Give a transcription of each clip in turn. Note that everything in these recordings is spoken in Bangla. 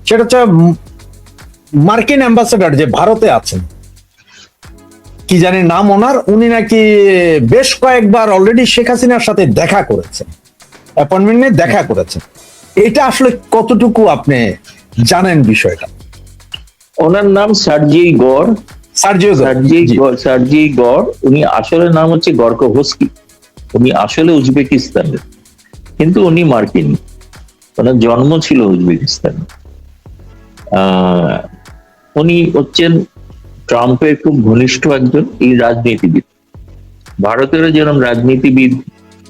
সেটা হচ্ছে মার্কিন অ্যাম্বাসেডর যে ভারতে আছেন, কি জানি নাম ওনার, উনি নাকি বেশ কয়েকবার অলরেডি শেখ হাসিনার সাথে দেখা করেছেন, অ্যাপয়েন্টমেন্ট নিয়ে দেখা করেছেন। এটা আসলে কতটুকু আপনি জানেন বিষয়টা? ওনার নাম সার্জিই গড়। সার্জিই গড়, উনি আসলে নাম হচ্ছে গর্কোভস্কি। উনি আসলে উজবেকিস্তানের, কিন্তু উনি মার্কিন। ওনার জন্ম ছিল উজবেকিস্তানে। উনি হচ্ছেন ট্রাম্পের খুব ঘনিষ্ঠ একজন এই রাজনীতিবিদ। ভারতের যেরকম রাজনীতিবিদ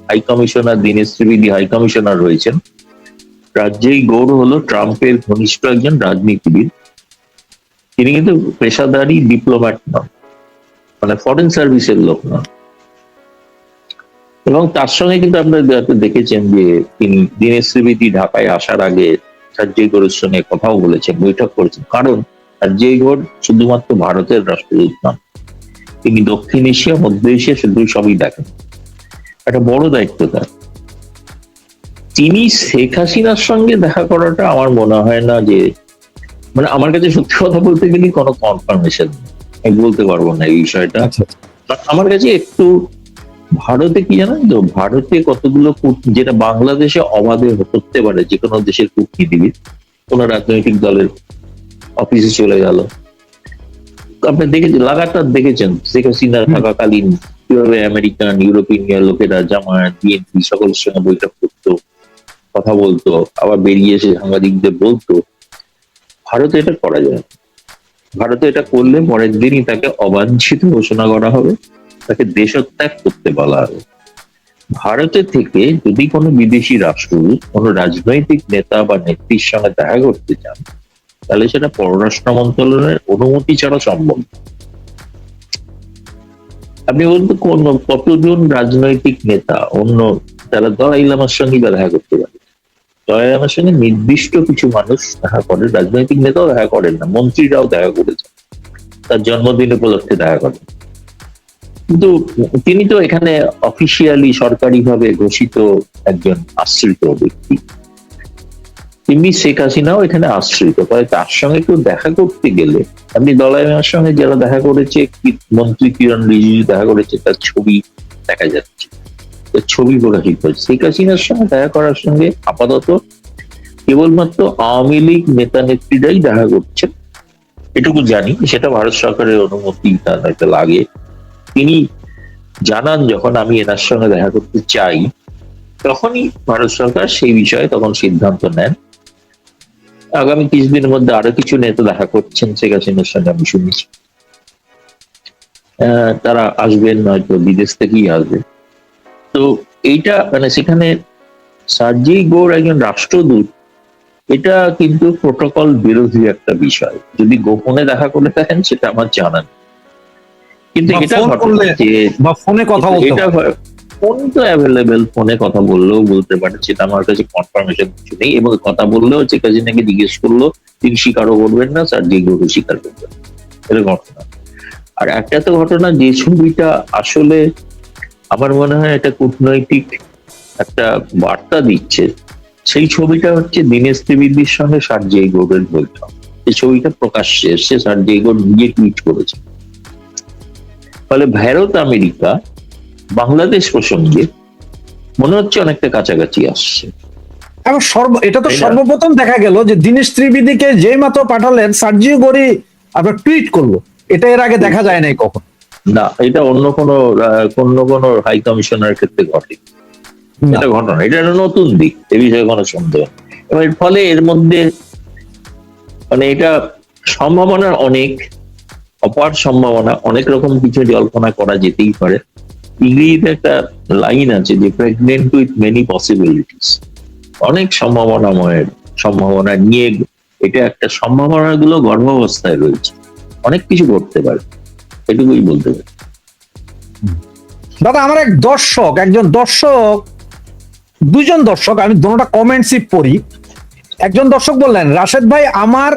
high commissioner, Dinesh Trivedi high commissioner রয়েছেন, সার্জিই গড় হলো ট্রাম্পের ঘনিষ্ঠ একজন রাজনীতিবিদ। তিনি কিন্তু পেশাদারী ডিপ্লোম্যাট নন, মানে ফরেন সার্ভিসের লোক নন। এবং তার সঙ্গে কিন্তু আপনারা দেখেছেন যে তিনি দীনেশ ত্রিবেদী ঢাকায় আসার আগে সার্জিই গড়ের সঙ্গে কথাও বলেছেন, বৈঠক করেছেন। কারণ সার্জিই গড় শুধুমাত্র ভারতের রাষ্ট্রদূত নন, তিনি দক্ষিণ এশিয়া, মধ্য এশিয়া শুধু সবই দেখেন। একটা বড় দায়িত্ব তার। তিনি শেখ হাসিনার সঙ্গে দেখা করাটা আমার মনে হয় না যে, মানে আমার কাছে সত্যি কথা বলতে গেলে কোনো কনফার্মেশন আমি বলতে পারবো না এই বিষয়টা। আমার কাছে একটু ভারতে কি জানেন তো, ভারতে কতগুলো যেটা বাংলাদেশে অবাধে করতে পারে যে কোনো দেশের কূটনীতিবিদ, কোন রাজনৈতিক দলের অফিসে চলে গেল, আপনি দেখেছেন, লাগাতার দেখেছেন শেখ হাসিনা থাকাকালীন কিভাবে আমেরিকান, ইউরোপিয়ান লোকেরা, জামায়াত, বিএনপি সকলের সঙ্গে বৈঠক করতো, কথা বলতো, আবার বেরিয়ে এসে সাংবাদিকদের বলতো। ভারতে এটা করা যায়। ভারতে এটা করলে পরের দিনই তাকে অবাঞ্ছিত ঘোষণা করা হবে, তাকে দেশত্যাগ করতে বলা হবে। ভারতের থেকে যদি কোনো বিদেশি রাষ্ট্রদূত কোনো রাজনৈতিক নেতা বা নেত্রীর সঙ্গে দেখা করতে চান, তাহলে সেটা পররাষ্ট্র মন্ত্রণালয়ের অনুমতি ছাড়া সম্ভব। আপনি বলতে কতজন রাজনৈতিক নেতা অন্য যারা দলাই লামার সঙ্গে দেখা করতে পারে? দলাই লামার সঙ্গে নির্দিষ্ট কিছু মানুষ দেখা করেন, রাজনৈতিক নেতাও দেখা করেন না, মন্ত্রীরাও দেখা করেছেন, তার জন্মদিন উপলক্ষে দেখা করেন। কিন্তু তিনি তো এখানে অফিসিয়ালি সরকারিভাবে ঘোষিত একজন আশ্রিত ব্যক্তি। তেমনি শেখ হাসিনাও এখানে আশ্রিত, ফলে তার সঙ্গে কেউ দেখা করতে গেলে, আপনি দলাই লামার সঙ্গে যারা দেখা করেছে, মন্ত্রী কিরণ রিজিজু দেখা করেছে, তার ছবি দেখা যাচ্ছে, তার ছবি প্রকাশিত হচ্ছে। শেখ হাসিনার সঙ্গে দেখা করার সঙ্গে আপাতত কেবলমাত্র আওয়ামী লীগ নেতা নেত্রীরাই দেখা করছে, এটুকু জানি। সেটা ভারত সরকারের অনুমতি তাতে লাগে। তিনি জানান যখন আমি এনার সঙ্গে দেখা করতে চাই, তখনই ভারত সরকার সেই বিষয়ে তখন সিদ্ধান্ত নেন। আগামী কিছুদিনের মধ্যে আরো কিছু নেতা দেখা করছেন শেখ হাসিনার সঙ্গে, আমি শুনেছি। তারা আসবেন, নয়তো বিদেশ থেকেই আসবে। তো এইটা মানে সেখানে সার্জিই গড় একজন রাষ্ট্রদূত, এটা কিন্তু প্রোটোকল বিরোধী একটা বিষয়। যদি গোপনে দেখা করে থাকেন সেটা আমার জানা নেই, কিন্তু এটা ফোনে কথা বলতে, এটা ফোন তো অ্যাভেলেবেল, ফোনে কথা বললেও বলতে পারে, সেটা আমার কাছে কনফার্মেশন কিছু নেই। এবং কথা বললেও শেখ হাসিনাকে জিজ্ঞেস করলো, তিনি স্বীকারও করবেন না, সার্জিই গড়ও স্বীকার করবেন। এটা ঘটনা। আর একটা তো ঘটনা, যে ছবিটা আসলে আমার মনে হয় এটা কূটনৈতিক একটা বার্তা দিচ্ছে, সেই ছবিটা হচ্ছে দীনেশ ত্রিবেদীর সঙ্গে সার্জিই গড়ের বৈঠক। এই ছবিটা প্রকাশ্যে এসে সার্জিই গড় নিজে টুইট করেছে। ফলে ভারত আমেরিকা বাংলাদেশ প্রসঙ্গে মনে হচ্ছে অনেকটা কাছাকাছি আসছে। এবং এটা তো সর্বপ্রথম দেখা গেল যে দীনেশ ত্রিবেদীকে যে মাত্র পাঠালেন, সার্জিও গড়ি আবার টুইট করলো। এটা এর আগে দেখা যায় নাই কখন। না, এটা অন্য কোনো হাই কমিশনার ক্ষেত্রে ঘটে এটা ঘটনা। এটা একটা নতুন দিক, এ বিষয়ে কোনো সন্দেহ। এবং এর ফলে এর মধ্যে মানে এটা সম্ভাবনার অনেক অপার সম্ভাবনা, অনেক রকম কিছু জল্পনা করা যেতেই পারে। ইংরেজিতে একটা লাইন আছে যে প্রেগনেন্ট উইথ মেনি পসিবিলিটিস, অনেক সম্ভাবনা নিয়ে এটা একটা, সম্ভাবনা গুলো গর্ভাবস্থায় রয়েছে, অনেক কিছু করতে পারে, এটুকুই বলতে পারি। দাদা, আমার দুজন দর্শক, আমি দুটোটা কমেন্টসই পড়ি। একজন দর্শক বললেন, রাশেদ ভাই আমার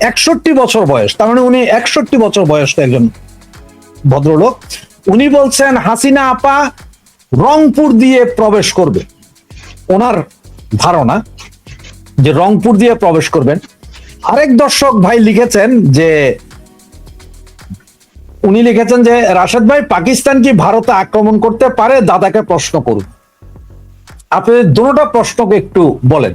61 বছর বয়স, তার মানে উনি 61 বছর বয়স্ক একজন ভদ্রলোক। উনি বলছেন হাসিনা আপা রংপুর দিয়ে প্রবেশ করবে, ওনার ধারণা যে রংপুর দিয়ে প্রবেশ করবেন। আরেক দর্শক ভাই লিখেছেন যে রাশেদ ভাই, পাকিস্তান কি ভারতে আক্রমণ করতে পারে? দাদাকে প্রশ্ন করুন। আপনি দুটোটা প্রশ্নকে একটু বলেন।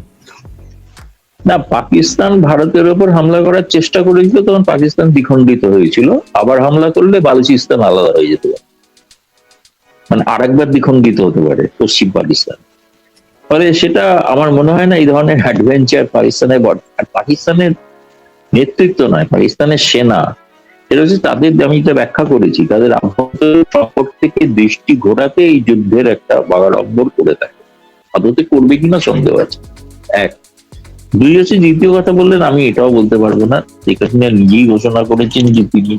না, পাকিস্তান ভারতের উপর হামলা করার চেষ্টা করেছিল, তখন পাকিস্তান দ্বিখণ্ডিত হয়েছিল। আবার হামলা করলে বালুচিস্তান আলাদা হয়ে যেতে পারে, মানে আরেকবার দ্বিখণ্ডিত হতে পারে পশ্চিম পাকিস্তান। ফলে সেটা আমার মনে হয় না এই ধরনের অ্যাডভেঞ্চার পাকিস্তানের নেতৃত্ব নয়, পাকিস্তানের সেনা, এটা হচ্ছে তাদের, আমি এটা ব্যাখ্যা করেছি, তাদের আভ্যন্তরীণ সংকট থেকে দৃষ্টি ঘোরাতে এই যুদ্ধের একটা বাগাড়ম্বর করে থাকে। আদতে করবে কিনা সন্দেহ আছে। এক, দুই হচ্ছে, দ্বিতীয় কথা বললেন, আমি এটাও বলতে পারবো না, যেখানে নিজেই ঘোষণা করেছেন যে তিনি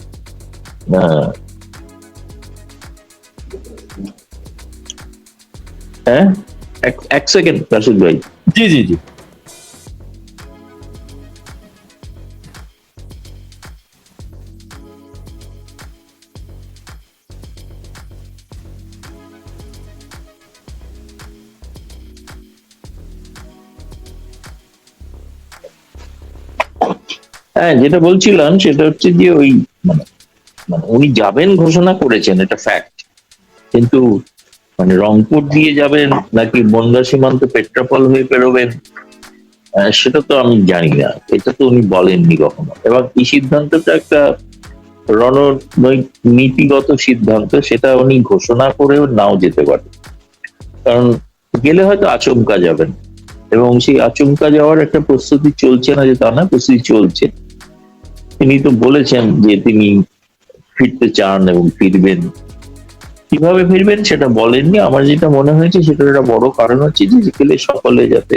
হ্যাঁ, এক সেকেন্ড রাশিদ ভাই। জি জি জি। হ্যাঁ, যেটা বলছিলাম সেটা হচ্ছে যে ওই মানে মানে উনি যাবেন ঘোষণা করেছেন, এটা ফ্যাক্ট। কিন্তু মানে রংপুর দিয়ে যাবেন নাকি বনগা সীমান্ত পেট্রাপল হয়ে পেরোবেন, সেটা তো আমি জানি না, এটা তো উনি বলেননি কখনো। এবং এই সিদ্ধান্তটা একটা রণনীতিগত সিদ্ধান্ত, সেটা উনি ঘোষণা করেও নাও যেতে পারে, কারণ গেলে হয়তো আচমকা যাবেন, এবং সেই আচমকা যাওয়ার একটা প্রস্তুতি চলছে না যে তা না, প্রস্তুতি চলছে। তিনি তো বলেছেন যে তিনি ফিরতে চান এবং ফিরবেন, কিভাবে ফিরবেন সেটা বলেননি। আমার যেটা মনে হয়েছে সেটার একটা বড় কারণ হচ্ছে যে গেলে সকলে যাতে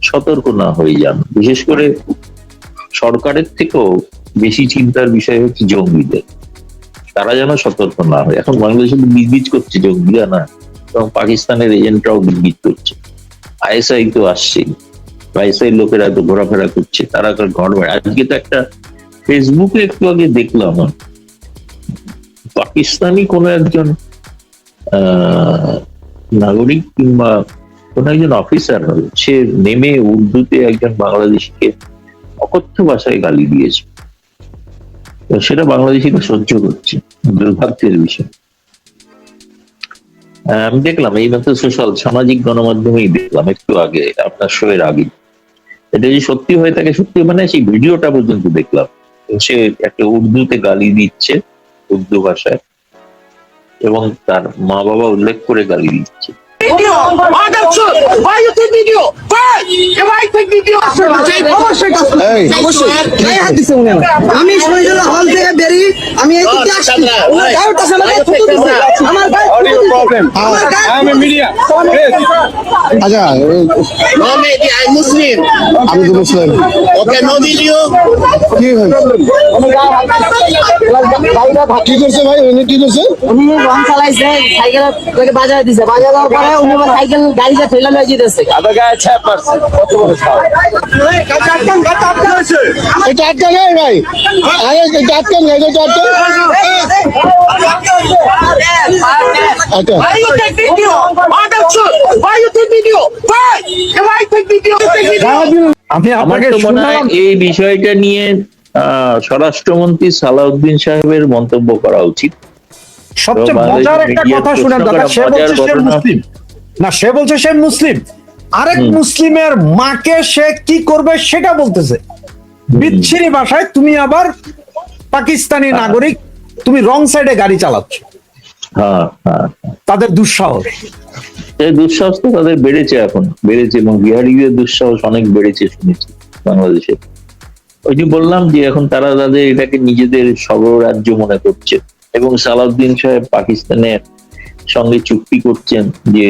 সতর্ক না হয়ে যান। বিশেষ করে সরকারের থেকেও বেশি চিন্তার বিষয় হচ্ছে জঙ্গিদের, তারা যেন সতর্ক না হয়। এখন বাংলাদেশে বিজবিজ করছে জঙ্গিরা না, এবং পাকিস্তানের এজেন্টরাও বিজবিজ করছে। আইএসআই তো আসছে, আইএসআই লোকেরা তো ঘোরাফেরা করছে, তারা ঘর বাড়ি। আজকে তো একটা ফেসবুকে একটু আগে দেখলাম, পাকিস্তানি কোন একজন নাগরিক কিংবা কোন একজন অফিসার হবে, সে নেমে উর্দুতে একজন বাংলাদেশিকে অকথ্য ভাষায় গালি দিয়েছে। সেটা বাংলাদেশিরা সহ্য করছে, দুর্ভাগ্যের বিষয়। আমি দেখলাম এই মাত্র সামাজিক গণমাধ্যমেই দেখলাম একটু আগে, আপনার শোয়ের আগে। এটা যদি সত্যি হয়ে থাকে, সত্যি মানে সেই ভিডিওটা পর্যন্ত দেখলাম, সে একটা উর্দুতে গালি দিচ্ছে, উর্দু ভাষায়, এবং তার মা বাবা উল্লেখ করে গালি দিচ্ছে। আমি শহীদুল্লাহ হল থেকে বেরিয়ে আমি এদিকে আসছি, আচ্ছা, মুসলিম আমি তো মুসলিম। ওকে নো ভিডিও কি কি করছে ভাই, উনি কি করছে? উনি রং চালাইছে, সাইকেল বাজারে দিছে, বাজার দেওয়ার পরে উনি আমার সাইকেল গাড়িতে ফেলে লয়ে যেতেছে। এটা আটকা নেই ভাই, আরে এটা আটকা নেই, এটা আটকা। আচ্ছা, আমি আমার আপনাকে তো মনে হয় শুনলাম। এই বিষয়টা নিয়ে স্বরাষ্ট্রমন্ত্রী সালাউদ্দিন সাহেবের মন্তব্য করা উচিত। সবচেয়ে মজার একটা কথা শুনেন দাদা, সে বলছে সে মুসলিম না, সে বলছে সে মুসলিম, আরেক মুসলিমের মাকে সে কি করবে সেটা বলতেছে বিচ্ছিরি ভাষায়। তুমি আবার পাকিস্তানি নাগরিক, তুমি রং সাইডে গাড়ি চালাচ্ছ। হ্যাঁ হ্যাঁ, তাদের দুঃসাহস, এই দুঃসাহস তো তাদের বেড়েছে, এখন বেড়েছে, এবং বিহারিদের দুঃসাহস অনেক বেড়েছে শুনেছি বাংলাদেশে। ওই যে বললাম যে এখন তারা তাদের এটাকে নিজেদের স্বরাজ্য মনে করছে, এবং সালাউদ্দিন সাহেব পাকিস্তানের সঙ্গে চুক্তি করছেন যে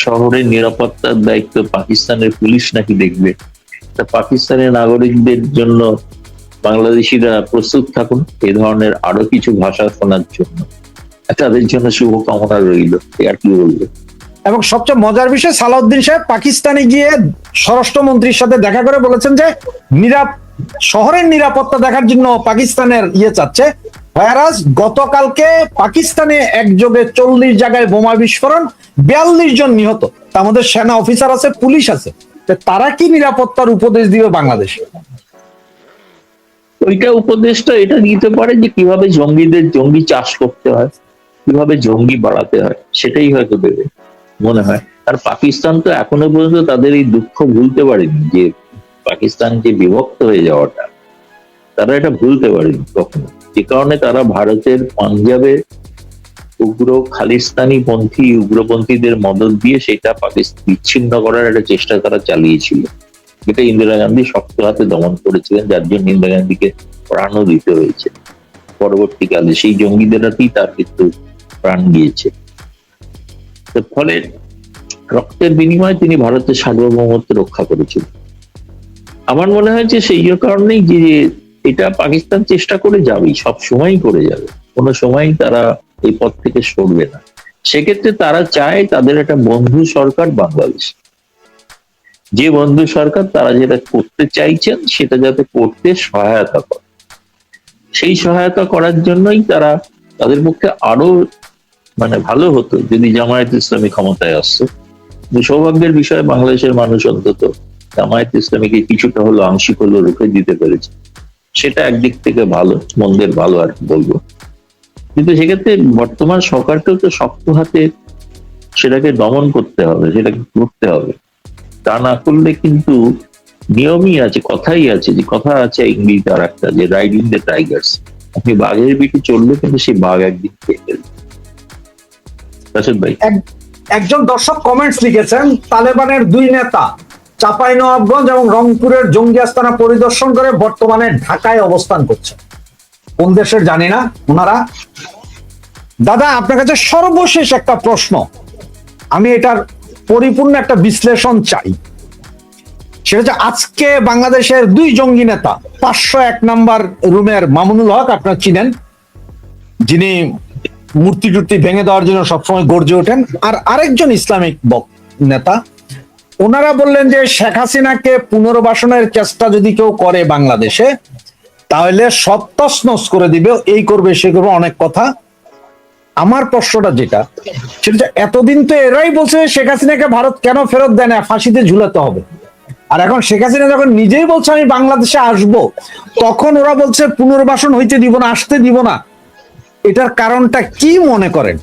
শহরের নিরাপত্তার দায়িত্ব পাকিস্তানের পুলিশ নাকি দেখবে। তা পাকিস্তানের নাগরিকদের জন্য বাংলাদেশিরা প্রস্তুত থাকুন এই ধরনের আরো কিছু ভাষা শোনার জন্য, তাদের জন্য শুভকামনা রইল, আর কি বলবো। এবং সবচেয়ে মজার বিষয়, সালাউদ্দিন সাহেব পাকিস্তানে গিয়ে স্বরাষ্ট্রমন্ত্রীর সাথে দেখা করে বলেছেন যে শহরের নিরাপত্তা দেখার জন্য পাকিস্তানের চাচ্ছে। ভাইরাস গতকালকে পাকিস্তানে একযোগে 40 জায়গায় বোমা বিস্ফোরণ, 42 জন নিহত, তার মধ্যে সেনা অফিসার আছে, পুলিশ আছে। তারা কি নিরাপত্তার উপদেশ দিবে বাংলাদেশে? ওইটা উপদেশটা এটা দিতে পারে যে কিভাবে জঙ্গি চাষ করতে হয়, কিভাবে জঙ্গি বাড়াতে হয়, সেটাই হয়তো দেবে মনে হয়। আর পাকিস্তান তো এখনো পর্যন্ত তাদের এই দুঃখ ভুলতে পারেনি, যে পাকিস্তান যে বিভক্ত হয়ে যাওয়াটা, তারা এটা ভুলতে পারেনি কখনো। যে কারণে তারা ভারতের পাঞ্জাবে উগ্র খালিস্তানি পন্থী উগ্রপন্থীদের মদদ দিয়ে সেটা পাকিস্তান বিচ্ছিন্ন করার একটা চেষ্টা তারা চালিয়েছিল। এটা ইন্দিরা গান্ধী শক্ত হাতে দমন করেছিলেন, যার জন্য ইন্দিরা গান্ধীকে প্রাণও দিতে হয়েছে। পরবর্তীকালে সেই জঙ্গিদের হাতেই তার কিন্তু প্রাণ গিয়েছে। ফলে রক্তের বিনিময়ে তিনি ভারতের সার্বভৌমত্ব রক্ষা করেছিলেন। আমার মনে হয় যে সেই কারণেই যে এটা পাকিস্তান চেষ্টা করে যাবেই, সব সময়ই করে যাবে, কোনো সময় তারা এই পথ থেকে সরবে না। সেক্ষেত্রে তারা চায় তাদের একটা বন্ধু সরকার বাংলাদেশ, যে বন্ধু সরকার তারা যেটা করতে চাইছেন সেটা যাতে করতে সহায়তা করে। সেই সহায়তা করার জন্যই তারা, তাদের পক্ষে আরো ভালো হতো যদি জামায়াত ইসলামী ক্ষমতায় আসছে। সৌভাগ্যের বিষয় বাংলাদেশের মানুষ অন্তত জামায়াত ইসলামীকে কিছুটা হলো আংশিক হলো রুখে দিতে পেরেছে, সেটা একদিক থেকে ভালো, মন্দের ভালো আর কি বলবো। কিন্তু সেক্ষেত্রে বর্তমান সরকারকেও তো শক্ত হাতে সেটাকে দমন করতে হবে, সেটাকে করতে হবে। তা না করলে কিন্তু নিয়মই আছে, কথাই আছে, যে কথা আছে ইংরেজিতে আর একটা, যে রাইডিং দ্য টাইগার্স, আপনি বাঘের পিঠে চললে কিন্তু সেই বাঘ একদিন খেয়ে ফেলবে। রাশেদ ভাই, একজন দর্শক কমেন্টস লিখেছেন, তালেবানের 2 নেতা চাঁপাইনবাবগঞ্জ এবং রংপুরের জঙ্গি আস্তানা পরিদর্শন করে বর্তমানে ঢাকায় অবস্থান করছে। কোন দেশের জানি না ওনারা। দাদা, আপনার কাছে সর্বশেষ একটা প্রশ্ন, আমি এটার পরিপূর্ণ একটা বিশ্লেষণ চাই। সেটা হচ্ছে, আজকে বাংলাদেশের 2 জঙ্গি নেতা, 501 নাম্বার রুমের মামুনুল হক, আপনারা চিনেন, যিনি মূর্তি টুর্তি ভেঙে দেওয়ার জন্য সবসময় গর্জে ওঠেন, আর আরেকজন ইসলামিক নেতা, ওনারা বললেন যে শেখ হাসিনাকে পুনর্বাসনের চেষ্টা যদি কেউ করে বাংলাদেশে, তাহলে সব তছনছ করে দিবে, এই করবে সে করবে, অনেক কথা। আমার প্রশ্নটা যেটা, সেটা এতদিন তো এরাই বলছে শেখ হাসিনাকে ভারত কেন ফেরত দেয় না, ফাঁসিতে ঝুলাতে হবে। আর এখন শেখ হাসিনা যখন নিজেই বলছে আমি বাংলাদেশে আসব, তখন ওরা বলছে পুনর্বাসন হইতে দিব না, আসতে দিব না। এটার কারণটা কি মনে করেন?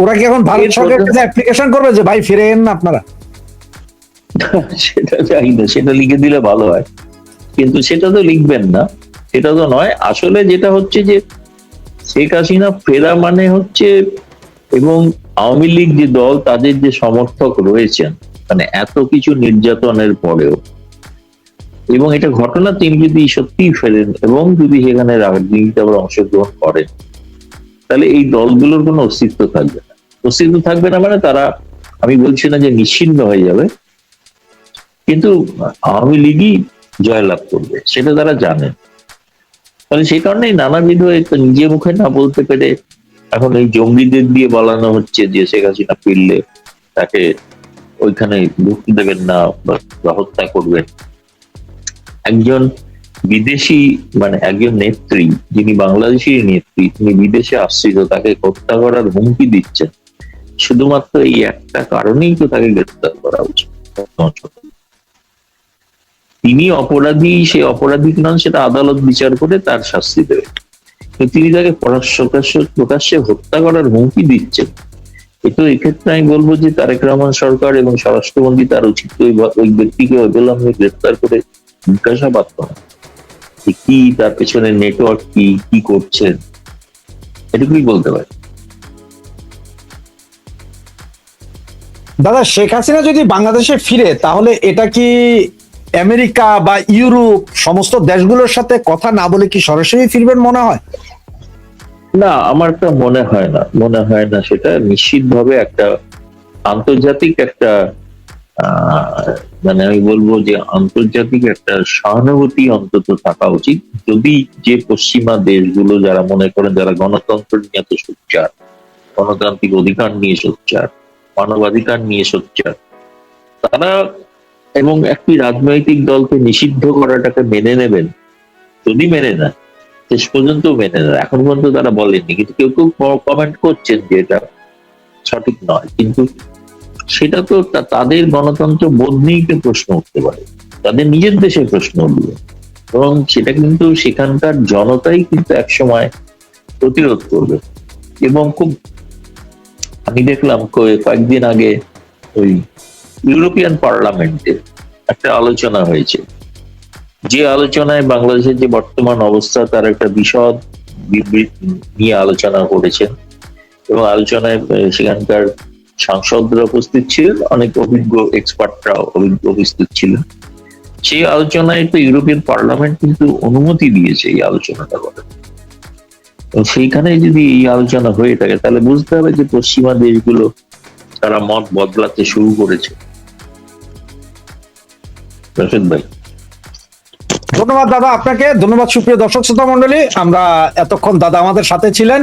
ওরা কি এখন ভারত সরকারের কাছে অ্যাপ্লিকেশন করবে যে ভাই ফিরে এন না আপনারা? সেটা চাই না, সেটা লিখে দিলে ভালো হয়, কিন্তু সেটা তো লিখবেন না, সেটা তো নয়। আসলে যেটা হচ্ছে যে শেখ হাসিনা ফেরা মানে হচ্ছে, এবং আওয়ামী লীগ যে দল, তাদের যে সমর্থক রয়েছেন, এত কিছু নির্যাতনের পরেও, এবং এটা ঘটনা তিনি যদি সত্যিই ফেরেন এবং যদি সেখানে রাজনীতিতে আবার অংশগ্রহণ করেন, তাহলে এই দলগুলোর কোনো অস্তিত্ব থাকবে না। অস্তিত্ব থাকবে না তারা, আমি বলছি না যে নিশ্চিহ্ন হয়ে যাবে, কিন্তু আওয়ামী লীগই জয়লাভ করবে, সেটা তারা জানেন। ফলে সেই কারণেই নানাবিধ নিজে মুখে না বলতে পেরে এখন এই জঙ্গিদের দিয়ে বলানো হচ্ছে যে শেখ হাসিনা ফিরলে তাকে ওইখানে ঢুকতে দেবেন না বা হত্যা করবেন। একজন বিদেশি একজন নেত্রী, যিনি বাংলাদেশি নেত্রী, তিনি বিদেশে আসছিল, তাকে হত্যা করার হুমকি দিচ্ছেন, শুধুমাত্র এই একটা কারণেই তো তাকে গ্রেফতার করা উচিত। তিনি অপরাধী, সে অপরাধী নন, সেটা আদালত বিচার করে তার শাস্তি দেবে। তিনি তাকে প্রকাশ্যে হত্যা করার হুমকি দিচ্ছেন। কিন্তু এক্ষেত্রে আমি বলবো যে তারেক রহমান সরকার এবং স্বরাষ্ট্রমন্ত্রী তার উচিত ওই ব্যক্তিকে অবিলম্বে গ্রেফতার করে জিজ্ঞাসাবাদ করা, কি তার পেছনে নেটওয়ার্ক কি করছেন, এটুকুই বলতে পারি। দাদা, শেখ হাসিনা যদি বাংলাদেশে ফিরে, তাহলে এটা কি আমেরিকা বা ইউরোপ সমস্ত দেশগুলোর সাথে কথা না বলে কি সরাসরি ফিরবেন মনে হয়? না, আমার তো মনে হয় না সেটা নিশ্চিতভাবে একটা আন্তর্জাতিক একটা আমি বলবো যে আন্তর্জাতিক একটা সহানুভূতি অন্তত থাকা উচিত। যদি যে পশ্চিমা দেশগুলো যারা মনে করেন, যারা গণতন্ত্র নিয়ে এত সোচ্চার, গণতান্ত্রিক অধিকার নিয়ে সোচ্চার, মানবাধিকার নিয়ে সোচ্চার, তারা এবং একটি রাজনৈতিক দলকে নিষিদ্ধ করাটাকে মেনে নেবেন, যদি মেনে নেয়, শেষ পর্যন্ত মেনে নেয়। এখন পর্যন্ত তারা বলেননি, কিন্তু কেউ কেউ কমেন্ট করছেন যে এটা সঠিক নয়, কিন্তু সেটা তো তাদের গণতন্ত্র বোধ নিয়েই প্রশ্ন উঠতে পারে, তাদের নিজের দেশের প্রশ্ন উঠবে। এবং সেটা কিন্তু সেখানকার জনতাই কিন্তু একসময় প্রতিরোধ করবে। এবং খুব আমি দেখলাম কয়েকদিন আগে ওই ইউরোপিয়ান পার্লামেন্টে একটা আলোচনা হয়েছে, যে আলোচনায় বাংলাদেশের যে বর্তমান অবস্থা তার একটা বিশদ বিবৃতি নিয়ে আলোচনা করেছেন। এবং আলোচনায় সেখানকার সাংসদরা উপস্থিত ছিলেন, অনেক অভিজ্ঞ এক্সপার্টরা উপস্থিত ছিলেন। সেই আলোচনায় তো ইউরোপিয়ান পার্লামেন্ট কিন্তু অনুমতি দিয়েছে এই আলোচনাটা করার। এবং সেইখানে যদি এই আলোচনা হয়ে থাকে তাহলে বুঝতে হবে যে পশ্চিমা দেশগুলো তারা মত বদলাতে শুরু করেছে। রশিদ ভাই, ধন্যবাদ দাদা আপনাকে, ধন্যবাদ সুপ্রিয় দর্শক শ্রোতা মন্ডলী। আমরা এতক্ষণ দাদা আমাদের সাথে ছিলেন।